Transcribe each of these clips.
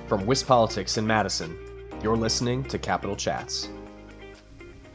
From WisPolitics in Madison, you're listening to Capital Chats.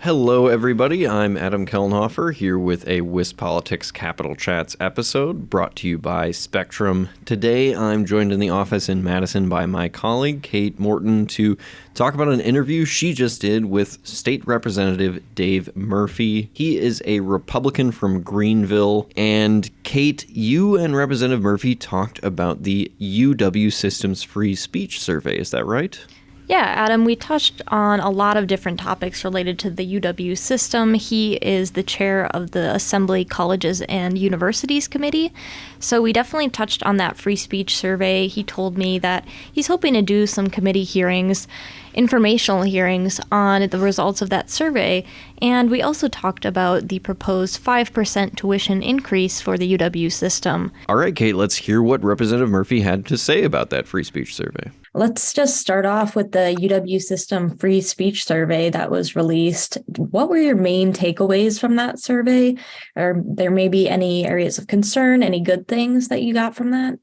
Hello, everybody. I'm Adam Kellenhofer here with a WisPolitics Capital Chats episode brought to you by Spectrum. Today, I'm joined in the office in Madison by my colleague, Kate Morton, to talk about an interview she just did with State Representative Dave Murphy. He is a Republican from Greenville. And Kate, you and Representative Murphy talked about the UW Systems Free Speech Survey. Is that right? Yeah, Adam, we touched on a lot of different topics related to the UW system. He is the chair of the Assembly Colleges and Universities Committee. So we definitely touched on that free speech survey. He told me that he's hoping to do some committee hearings, informational hearings on the results of that survey. And we also talked about the proposed 5% tuition increase for the UW system. All right, Kate, let's hear what Representative Murphy had to say about that free speech survey. Let's just start off with the UW System Free Speech Survey that was released. What were your main takeaways from that survey? Or there may be any areas of concern, any good things that you got from that?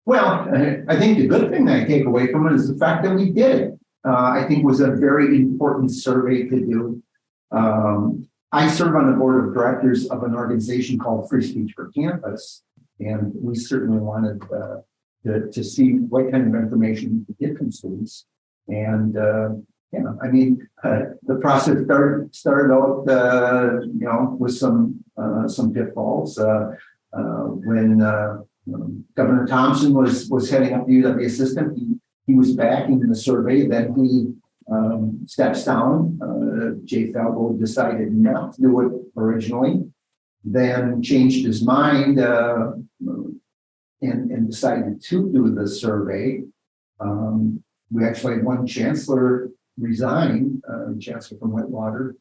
Well, I think the good thing that I take away from it is the fact that we did it. I think it was a very important survey to do. I serve on the board of directors of an organization called Free Speech for Campus, and we certainly wanted to see what kind of information we could get from students. And the process started out with some pitfalls. When Governor Thompson was heading up the UW system, he was backing the survey. Then he steps down. Jay Falbo decided not to do it originally, then changed his mind and decided to do the survey. We actually had one chancellor resign, chancellor from Whitewater.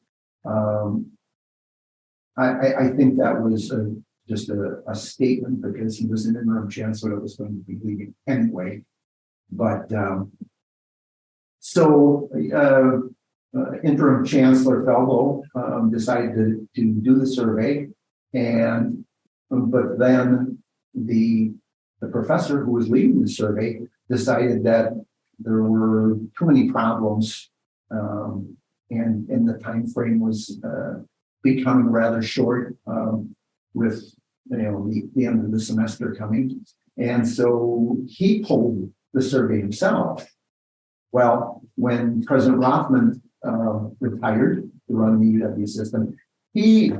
I think that was just a statement because he was an interim chancellor that was going to be leaving anyway. But interim chancellor Falbo decided to do the survey, but then the professor who was leading the survey decided that there were too many problems, and the time frame was becoming rather short with the end of the semester coming, and so he pulled the survey himself. Well, when President Rothman retired to run the UW system, he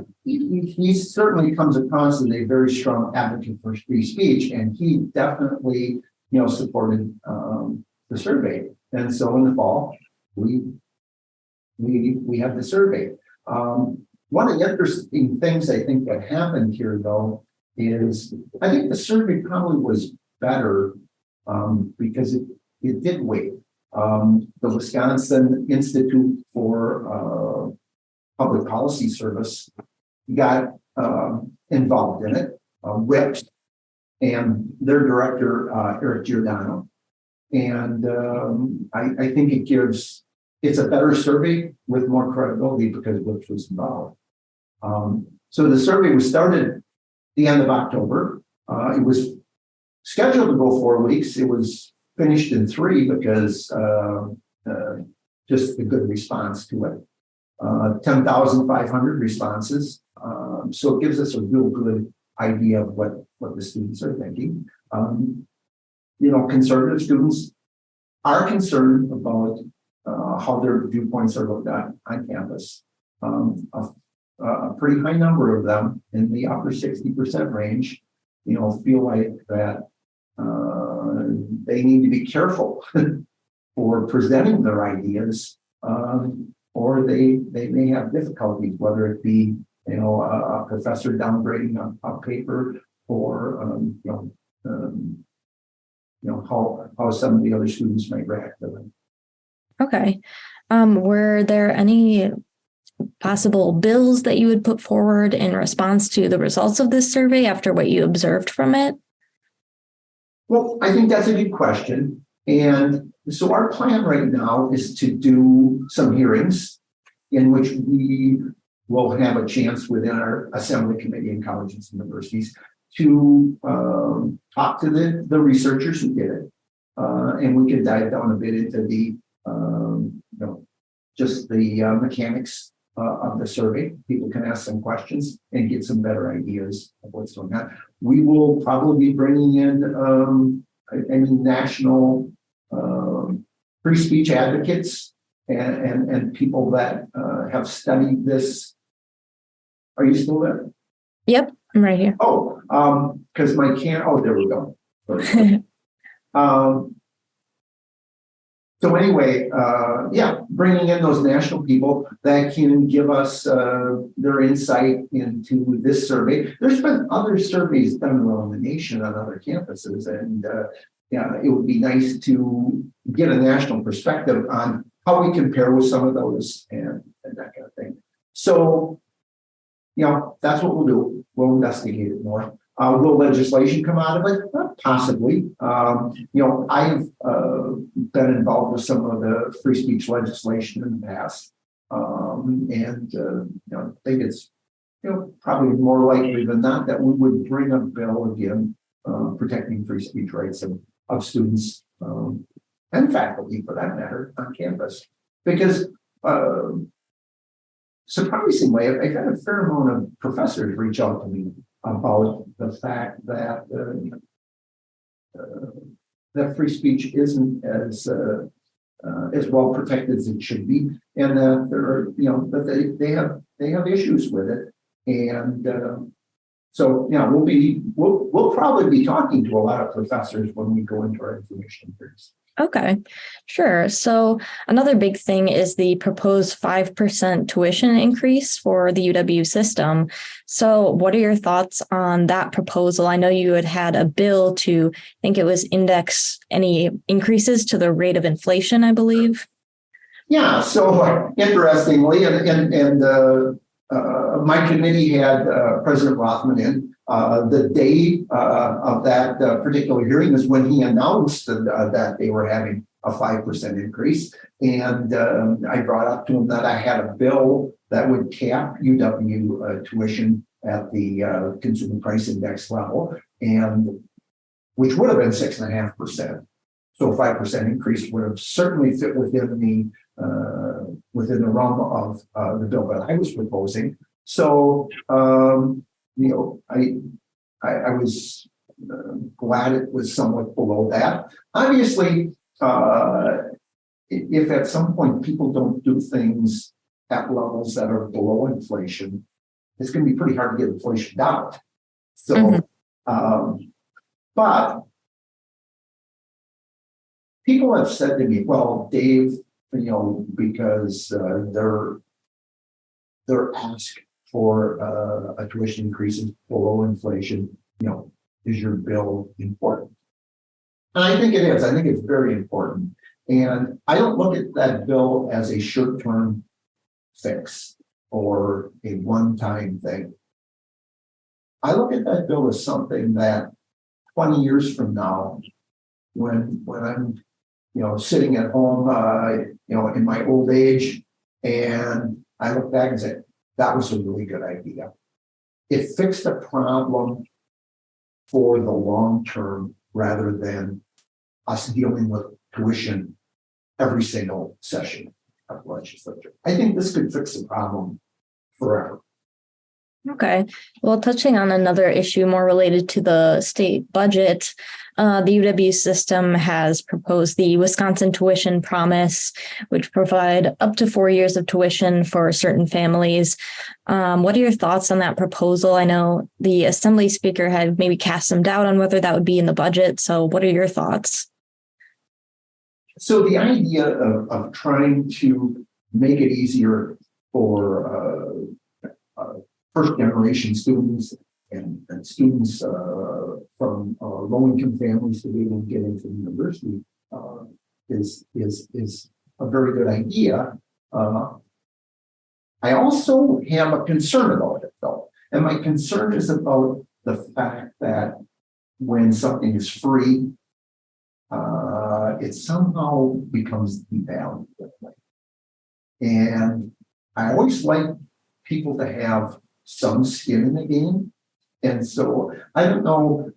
certainly comes across as a very strong advocate for free speech, and he definitely supported the survey. And so in the fall, we had the survey. One of the interesting things I think that happened here, though, is I think the survey probably was better because it did wait. The Wisconsin Institute for Public Policy Service got involved in it, WIPS, and their director, Eric Giordano. And I think it's a better survey with more credibility because WIPS was involved. So the survey was started the end of October. It was scheduled to go 4 weeks. It was finished in 3 because just the good response to it. 10,500 responses. So it gives us a real good idea of what the students are thinking. Conservative students are concerned about how their viewpoints are looked at on campus. A pretty high number of them in the upper 60% range, feel like that they need to be careful for presenting their ideas, or they may have difficulties, whether it be a professor downgrading a paper, or how some of the other students might react to them. Okay. Were there any possible bills that you would put forward in response to the results of this survey after what you observed from it? Well, I think that's a good question. And so our plan right now is to do some hearings in which we will have a chance within our assembly committee in colleges and universities to talk to the researchers who did it, and we could dive down a bit into the, just the mechanics of the survey. People can ask some questions and get some better ideas of what's going on. We will probably be bringing in national free speech advocates and people that have studied this. Are you still there? Yep, I'm right here. Oh, because there we go. So anyway, bringing in those national people that can give us their insight into this survey. There's been other surveys done around the nation on other campuses, and it would be nice to get a national perspective on how we compare with some of those and that kind of thing. So, that's what we'll do. We'll investigate it more. Will legislation come out of it? Possibly. I've been involved with some of the free speech legislation in the past, I think it's probably more likely than not that we would bring a bill again protecting free speech rights of students and faculty, for that matter, on campus, because surprisingly, I've had a fair amount of professors reach out to me about the fact that that free speech isn't as well protected as it should be, and that there are, that they have issues with it, and so we'll probably be talking to a lot of professors when we go into our information series. Okay, sure. So another big thing is the proposed 5% tuition increase for the UW system. So what are your thoughts on that proposal? I know you had a bill to, I think it was index any increases to the rate of inflation, I believe. Yeah, so interestingly, and my committee had President Rothman in. The day of that particular hearing is when he announced that they were having a 5% increase. And I brought up to him that I had a bill that would cap UW tuition at the consumer price index level, and which would have been 6.5%. So a 5% increase would have certainly fit within the realm of the bill that I was proposing. So I was glad it was somewhat below that. Obviously, if at some point people don't do things at levels that are below inflation, it's going to be pretty hard to get inflation down. So, but people have said to me, "Well, Dave, because their ask for a tuition increase below inflation, is your bill important?" And I think it is. I think it's very important. And I don't look at that bill as a short-term fix or a one-time thing. I look at that bill as something that 20 years from now, when I'm sitting at home in my old age, and I look back and say, that was a really good idea. It fixed a problem for the long term rather than us dealing with tuition every single session of the legislature. I think this could fix the problem forever. Okay. Well, touching on another issue more related to the state budget, the UW system has proposed the Wisconsin Tuition Promise, which provide up to 4 years of tuition for certain families. What are your thoughts on that proposal? I know the Assembly Speaker had maybe cast some doubt on whether that would be in the budget. So what are your thoughts? So the idea of trying to make it easier for first generation students and students from low-income families to be able to get into the university is a very good idea. I also have a concern about it, though, and my concern is about the fact that when something is free, it somehow becomes devalued. And I always like people to have some skin in the game. And so I don't know,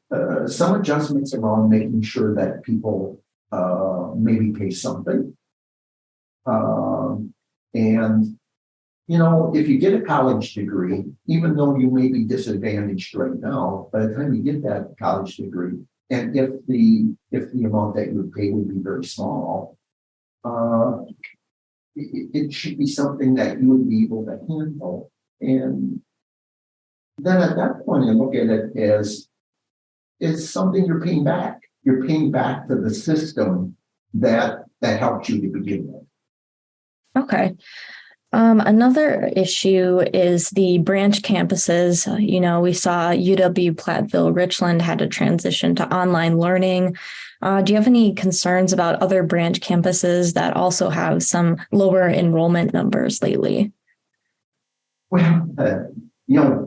some adjustments around making sure that people maybe pay something. And, you know, if you get a college degree, even though you may be disadvantaged right now, by the time you get that college degree, and if the amount that you would pay would be very small, it should be something that you would be able to handle. And then at that point, I look at it as it's something you're paying back. You're paying back to the system that helped you to begin with. Okay. Another issue is the branch campuses. We saw UW Platteville Richland had to transition to online learning. Do you have any concerns about other branch campuses that also have some lower enrollment numbers lately? Well,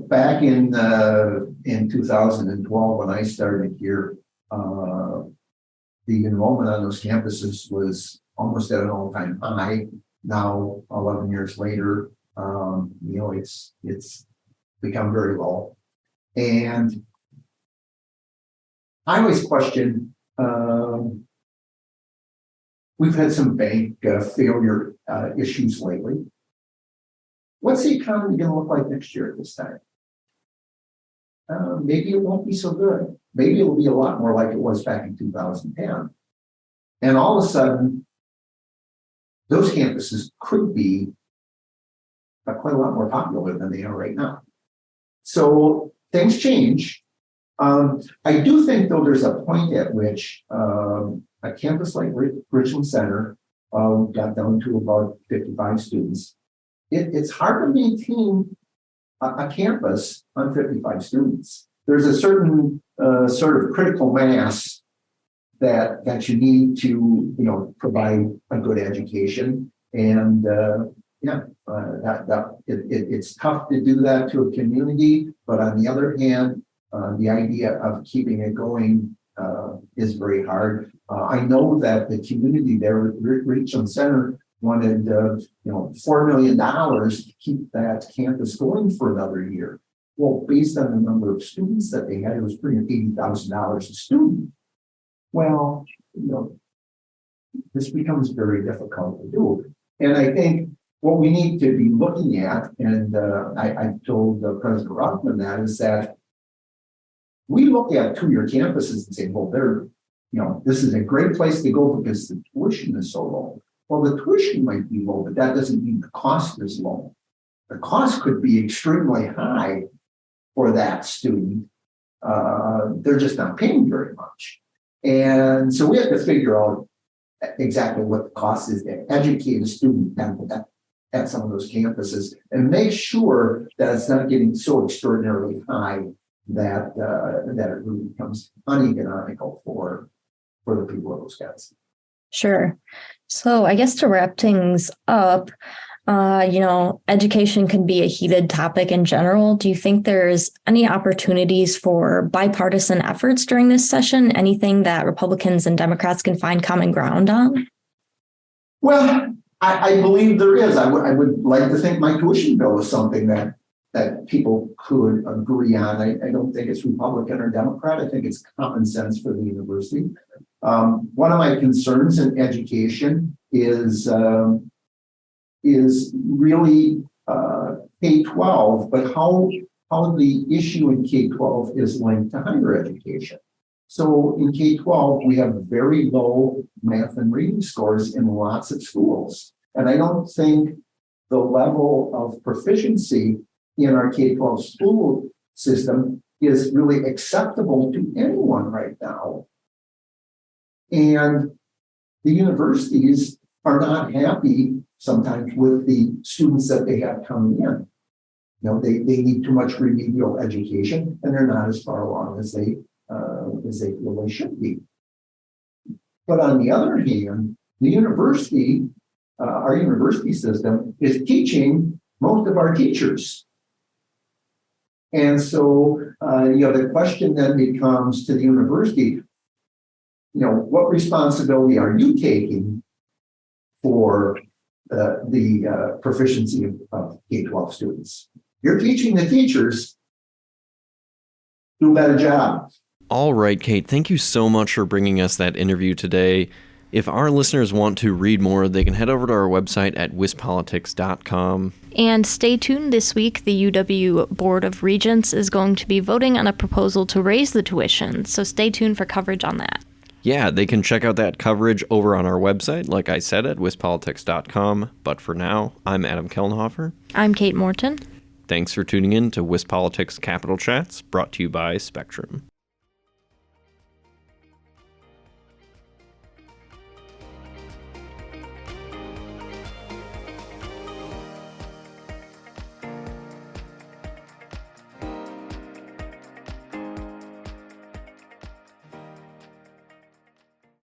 back in 2012 when I started here, the enrollment on those campuses was almost at an all-time high. Now, 11 years later, it's become very low. And I always question, we've had some bank failure issues lately. What's the economy going to look like next year at this time? Maybe it won't be so good. Maybe it'll be a lot more like it was back in 2010. And all of a sudden, those campuses could be quite a lot more popular than they are right now. So things change. I do think, though, there's a point at which a campus like Richland Center got down to about 55 students. It's hard to maintain a campus on 55 students. There's a certain sort of critical mass that you need to provide a good education, and it's tough to do that to a community. But on the other hand, the idea of keeping it going is very hard. I know that the community there at Richland Center wanted $4 million to keep that campus going for another year. Well, based on the number of students that they had, it was $80,000 a student. Well, this becomes very difficult to do. And I think what we need to be looking at, and I told President Rothman that, is that we look at two-year campuses and say, well, this is a great place to go because the tuition is so low. Well, the tuition might be low, but that doesn't mean the cost is low. The cost could be extremely high for that student. They're just not paying very much. And so we have to figure out exactly what the cost is to educate a student at some of those campuses and make sure that it's not getting so extraordinarily high that it really becomes uneconomical for the people of Wisconsin. Sure. So I guess to wrap things up, education can be a heated topic in general. Do you think there's any opportunities for bipartisan efforts during this session? Anything that Republicans and Democrats can find common ground on? Well, I believe there is. I would like to think my tuition bill is something that people could agree on. I don't think it's Republican or Democrat. I think it's common sense for the university. One of my concerns in education is really K-12, but how the issue in K-12 is linked to higher education. So in K-12, we have very low math and reading scores in lots of schools. And I don't think the level of proficiency in our K-12 school system is really acceptable to anyone right now. And the universities are not happy sometimes with the students that they have coming in. They need too much remedial education, and they're not as far along as they feel they should be. But on the other hand, the university, our university system, is teaching most of our teachers. And so, the question then becomes to the university, what responsibility are you taking for the proficiency of K-12 students? You're teaching the teachers. Do a better job. All right, Kate, thank you so much for bringing us that interview today. If our listeners want to read more, they can head over to our website at wispolitics.com. And stay tuned this week. The UW Board of Regents is going to be voting on a proposal to raise the tuition, so stay tuned for coverage on that. Yeah, they can check out that coverage over on our website, like I said, at wispolitics.com. But for now, I'm Adam Kellenhofer. I'm Kate Morton. Thanks for tuning in to WisPolitics Capital Chats, brought to you by Spectrum.